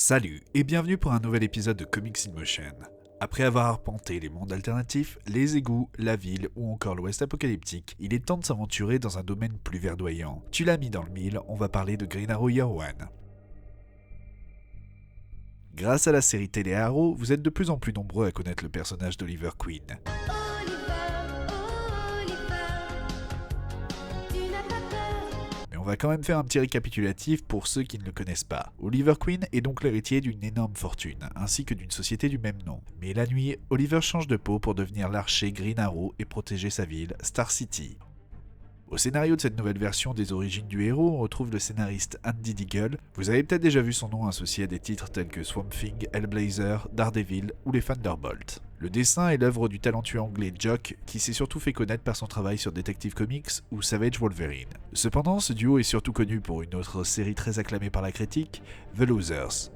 Salut et bienvenue pour un nouvel épisode de Comics in Motion. Après avoir arpenté les mondes alternatifs, les égouts, la ville ou encore l'ouest apocalyptique, il est temps de s'aventurer dans un domaine plus verdoyant. Tu l'as mis dans le mille, on va parler de Green Arrow Year One. Grâce à la série télé Arrow, vous êtes de plus en plus nombreux à connaître le personnage d'Oliver Queen. On va quand même faire un petit récapitulatif pour ceux qui ne le connaissent pas. Oliver Queen est donc l'héritier d'une énorme fortune, ainsi que d'une société du même nom. Mais la nuit, Oliver change de peau pour devenir l'archer Green Arrow et protéger sa ville, Star City. Au scénario de cette nouvelle version des origines du héros, on retrouve le scénariste Andy Diggle. Vous avez peut-être déjà vu son nom associé à des titres tels que Swamp Thing, Hellblazer, Daredevil ou les Thunderbolts. Le dessin est l'œuvre du talentueux anglais Jock, qui s'est surtout fait connaître par son travail sur Detective Comics ou Savage Wolverine. Cependant, ce duo est surtout connu pour une autre série très acclamée par la critique, The Losers.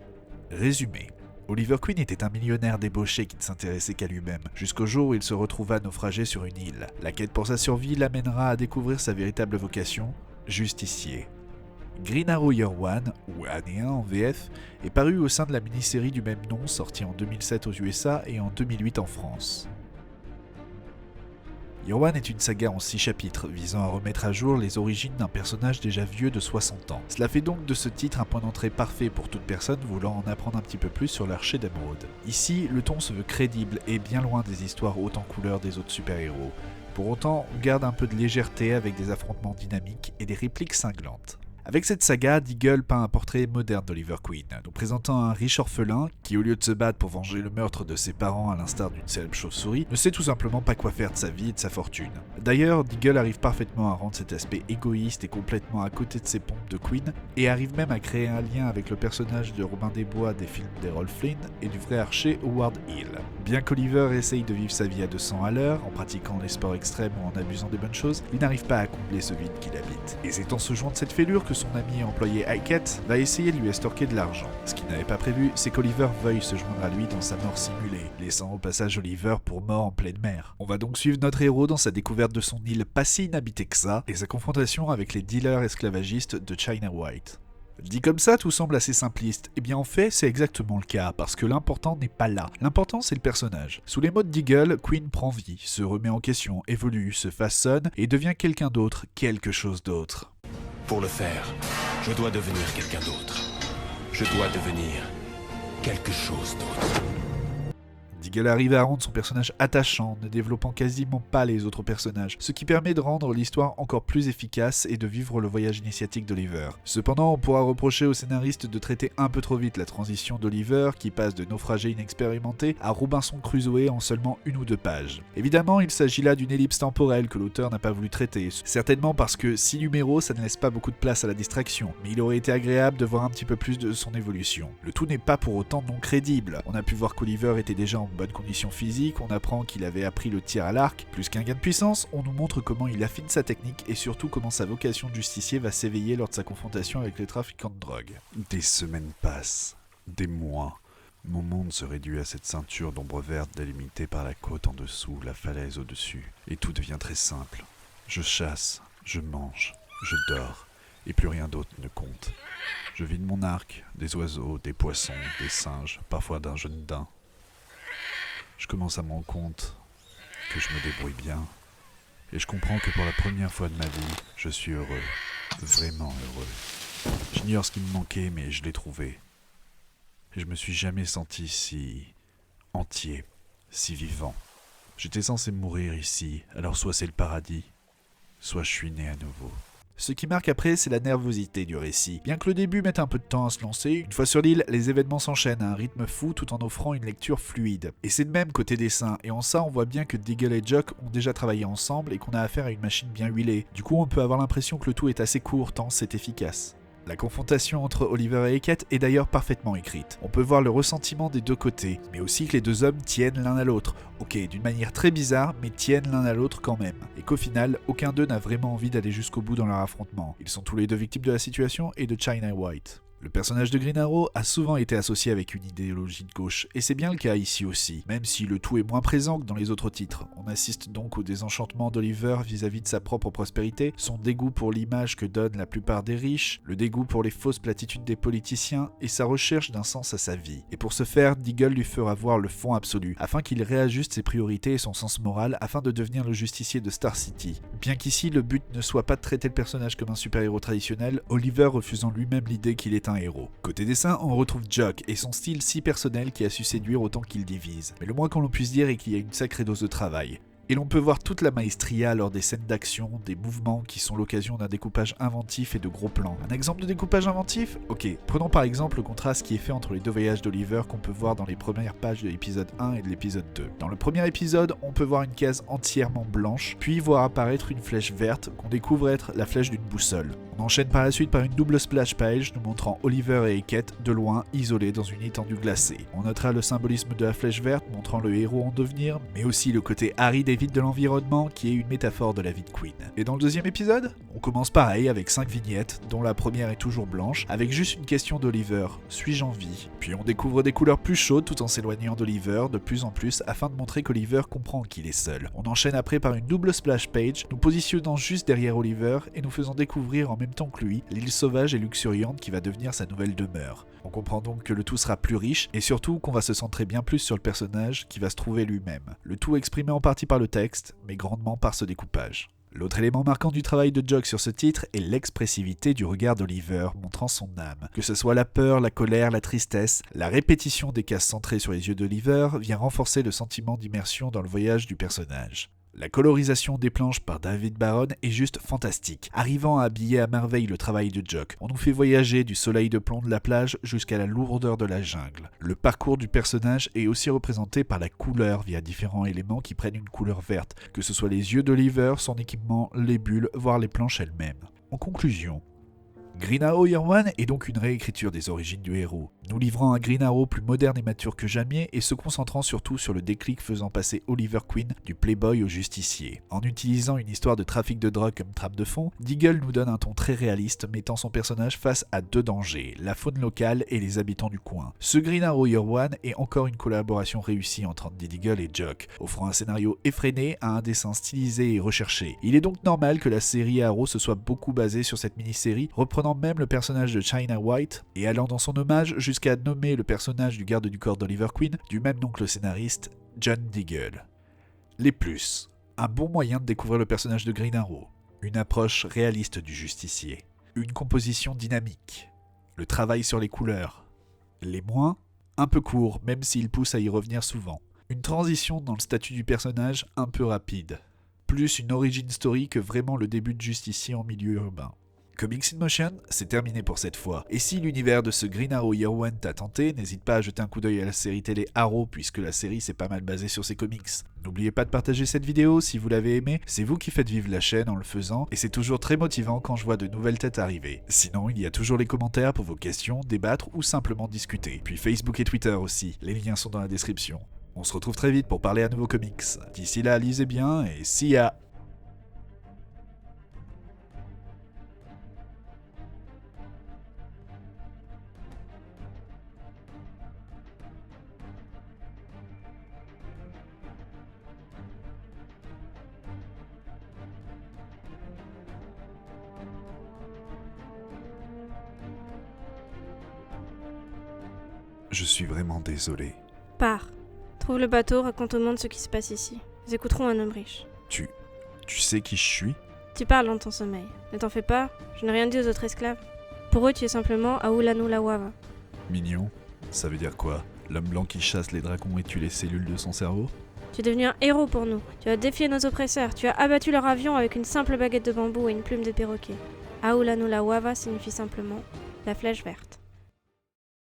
Résumé. Oliver Queen était un millionnaire débauché qui ne s'intéressait qu'à lui-même, jusqu'au jour où il se retrouva naufragé sur une île. La quête pour sa survie l'amènera à découvrir sa véritable vocation, justicier. Green Arrow Year One, ou Année 1 en VF, est paru au sein de la mini-série du même nom sortie en 2007 aux USA et en 2008 en France. Year One est une saga en 6 chapitres, visant à remettre à jour les origines d'un personnage déjà vieux de 60 ans. Cela fait donc de ce titre un point d'entrée parfait pour toute personne voulant en apprendre un petit peu plus sur l'archer d'Emeraude. Ici, le ton se veut crédible et bien loin des histoires hautes en couleur des autres super-héros. Pour autant, on garde un peu de légèreté avec des affrontements dynamiques et des répliques cinglantes. Avec cette saga, Diggle peint un portrait moderne d'Oliver Queen, nous présentant un riche orphelin qui, au lieu de se battre pour venger le meurtre de ses parents à l'instar d'une célèbre chauve-souris, ne sait tout simplement pas quoi faire de sa vie et de sa fortune. D'ailleurs, Diggle arrive parfaitement à rendre cet aspect égoïste et complètement à côté de ses pompes de Queen, et arrive même à créer un lien avec le personnage de Robin des Bois des films d'Errol Flynn et du vrai archer Howard Hill. Bien qu'Oliver essaye de vivre sa vie à 200 à l'heure, en pratiquant les sports extrêmes ou en abusant des bonnes choses, il n'arrive pas à combler ce vide qu'il habite. Et c'est en se jouant de cette fêlure que son ami et employé Hackett va essayer de lui estorquer de l'argent. Ce qu'il n'avait pas prévu, c'est qu'Oliver veuille se joindre à lui dans sa mort simulée, laissant au passage Oliver pour mort en pleine mer. On va donc suivre notre héros dans sa découverte de son île pas si inhabitée que ça, et sa confrontation avec les dealers esclavagistes de China White. Dit comme ça, tout semble assez simpliste. Eh bien en fait, c'est exactement le cas, parce que l'important n'est pas là. L'important, c'est le personnage. Sous les mots de Diggle, Queen prend vie, se remet en question, évolue, se façonne, et devient quelqu'un d'autre, quelque chose d'autre. Pour le faire, je dois devenir quelqu'un d'autre. Je dois devenir quelque chose d'autre. Diggle arrive à rendre son personnage attachant, ne développant quasiment pas les autres personnages, ce qui permet de rendre l'histoire encore plus efficace et de vivre le voyage initiatique d'Oliver. Cependant, on pourra reprocher au scénariste de traiter un peu trop vite la transition d'Oliver, qui passe de naufragé inexpérimenté à Robinson Crusoe en seulement 1 ou 2 pages. Évidemment, il s'agit là d'une ellipse temporelle que l'auteur n'a pas voulu traiter, certainement parce que 6 numéros, ça ne laisse pas beaucoup de place à la distraction, mais il aurait été agréable de voir un petit peu plus de son évolution. Le tout n'est pas pour autant non crédible. On a pu voir qu'Oliver était déjà en bonne condition physique, on apprend qu'il avait appris le tir à l'arc. Plus qu'un gain de puissance, on nous montre comment il affine sa technique et surtout comment sa vocation de justicier va s'éveiller lors de sa confrontation avec les trafiquants de drogue. Des semaines passent, des mois. Mon monde se réduit à cette ceinture d'ombre verte délimitée par la côte en dessous, la falaise au-dessus. Et tout devient très simple. Je chasse, je mange, je dors, et plus rien d'autre ne compte. Je vide mon arc, des oiseaux, des poissons, des singes, parfois d'un jeune daim. Je commence à me rendre compte que je me débrouille bien, et je comprends que pour la première fois de ma vie, je suis heureux, vraiment heureux. J'ignore ce qui me manquait, mais je l'ai trouvé. Et je me suis jamais senti si entier, si vivant. J'étais censé mourir ici, alors soit c'est le paradis, soit je suis né à nouveau. Ce qui marque après, c'est la nervosité du récit. Bien que le début mette un peu de temps à se lancer, une fois sur l'île, les événements s'enchaînent à un rythme fou tout en offrant une lecture fluide. Et c'est de même côté dessin, et en ça on voit bien que Diggle et Jock ont déjà travaillé ensemble et qu'on a affaire à une machine bien huilée. Du coup on peut avoir l'impression que le tout est assez court tant c'est efficace. La confrontation entre Oliver et Hackett est d'ailleurs parfaitement écrite. On peut voir le ressentiment des deux côtés, mais aussi que les deux hommes tiennent l'un à l'autre. Ok, d'une manière très bizarre, mais tiennent l'un à l'autre quand même. Et qu'au final, aucun d'eux n'a vraiment envie d'aller jusqu'au bout dans leur affrontement. Ils sont tous les deux victimes de la situation et de China White. Le personnage de Green Arrow a souvent été associé avec une idéologie de gauche, et c'est bien le cas ici aussi, même si le tout est moins présent que dans les autres titres. On assiste donc au désenchantement d'Oliver vis-à-vis de sa propre prospérité, son dégoût pour l'image que donnent la plupart des riches, le dégoût pour les fausses platitudes des politiciens, et sa recherche d'un sens à sa vie. Et pour ce faire, Deagle lui fera voir le fond absolu, afin qu'il réajuste ses priorités et son sens moral afin de devenir le justicier de Star City. Bien qu'ici le but ne soit pas de traiter le personnage comme un super-héros traditionnel, Oliver refusant lui-même l'idée qu'il est un héros. Côté dessin, on retrouve Jock et son style si personnel qui a su séduire autant qu'il divise. Mais le moins qu'on puisse dire est qu'il y a une sacrée dose de travail. Et l'on peut voir toute la maestria lors des scènes d'action, des mouvements qui sont l'occasion d'un découpage inventif et de gros plans. Un exemple de découpage inventif ? Ok, prenons par exemple le contraste qui est fait entre les deux voyages d'Oliver qu'on peut voir dans les premières pages de l'épisode 1 et de l'épisode 2. Dans le premier épisode, on peut voir une case entièrement blanche, puis voir apparaître une flèche verte qu'on découvre être la flèche d'une boussole. On enchaîne par la suite par une double splash page nous montrant Oliver et Hackett de loin, isolés dans une étendue glacée. On notera le symbolisme de la flèche verte montrant le héros en devenir, mais aussi le côté aride et vide de l'environnement qui est une métaphore de la vie de Queen. Et dans le deuxième épisode, on commence pareil avec 5 vignettes, dont la première est toujours blanche, avec juste une question d'Oliver, suis-je en vie ? Puis on découvre des couleurs plus chaudes tout en s'éloignant d'Oliver de plus en plus afin de montrer qu'Oliver comprend qu'il est seul. On enchaîne après par une double splash page, nous positionnant juste derrière Oliver et nous faisant découvrir en même temps que lui l'île sauvage et luxuriante qui va devenir sa nouvelle demeure. On comprend donc que le tout sera plus riche et surtout qu'on va se centrer bien plus sur le personnage qui va se trouver lui-même. Le tout exprimé en partie par le texte, mais grandement par ce découpage. L'autre élément marquant du travail de Jock sur ce titre est l'expressivité du regard d'Oliver, montrant son âme. Que ce soit la peur, la colère, la tristesse, la répétition des cases centrées sur les yeux d'Oliver vient renforcer le sentiment d'immersion dans le voyage du personnage. La colorisation des planches par David Baron est juste fantastique, arrivant à habiller à merveille le travail de Jock. On nous fait voyager du soleil de plomb de la plage jusqu'à la lourdeur de la jungle. Le parcours du personnage est aussi représenté par la couleur via différents éléments qui prennent une couleur verte, que ce soit les yeux d'Oliver, son équipement, les bulles, voire les planches elles-mêmes. En conclusion, Green Arrow Year One est donc une réécriture des origines du héros, nous livrant un Green Arrow plus moderne et mature que jamais et se concentrant surtout sur le déclic faisant passer Oliver Queen du playboy au justicier. En utilisant une histoire de trafic de drogue comme trame de fond, Deagle nous donne un ton très réaliste mettant son personnage face à deux dangers, la faune locale et les habitants du coin. Ce Green Arrow Year One est encore une collaboration réussie entre Andy Deagle et Jock, offrant un scénario effréné à un dessin stylisé et recherché. Il est donc normal que la série Arrow se soit beaucoup basée sur cette mini-série, reprenant même le personnage de China White et allant dans son hommage jusqu'à nommer le personnage du garde du corps d'Oliver Queen du même nom que le scénariste, John Deagle. Les plus. Un bon moyen de découvrir le personnage de Green Arrow. Une approche réaliste du justicier. Une composition dynamique. Le travail sur les couleurs. Les moins. Un peu court, même s'il pousse à y revenir souvent. Une transition dans le statut du personnage un peu rapide. Plus une origin story que vraiment le début de justicier en milieu urbain. Comics in Motion, c'est terminé pour cette fois. Et si l'univers de ce Green Arrow Year One t'a tenté, n'hésite pas à jeter un coup d'œil à la série télé Arrow puisque la série s'est pas mal basée sur ses comics. N'oubliez pas de partager cette vidéo si vous l'avez aimée, c'est vous qui faites vivre la chaîne en le faisant et c'est toujours très motivant quand je vois de nouvelles têtes arriver. Sinon, il y a toujours les commentaires pour vos questions, débattre ou simplement discuter. Puis Facebook et Twitter aussi, les liens sont dans la description. On se retrouve très vite pour parler à nouveaux comics. D'ici là, lisez bien et see ya! Je suis vraiment désolé. Pars. Trouve le bateau, raconte au monde ce qui se passe ici. Nous écouterons un homme riche. Tu sais qui je suis ? Tu parles dans ton sommeil. Ne t'en fais pas, je n'ai rien dit aux autres esclaves. Pour eux, tu es simplement Aulanu Lawava. Mignon, ça veut dire quoi ? L'homme blanc qui chasse les dragons et tue les cellules de son cerveau ? Tu es devenu un héros pour nous. Tu as défié nos oppresseurs. Tu as abattu leur avion avec une simple baguette de bambou et une plume de perroquet. Aulanu Lawava signifie simplement la flèche verte.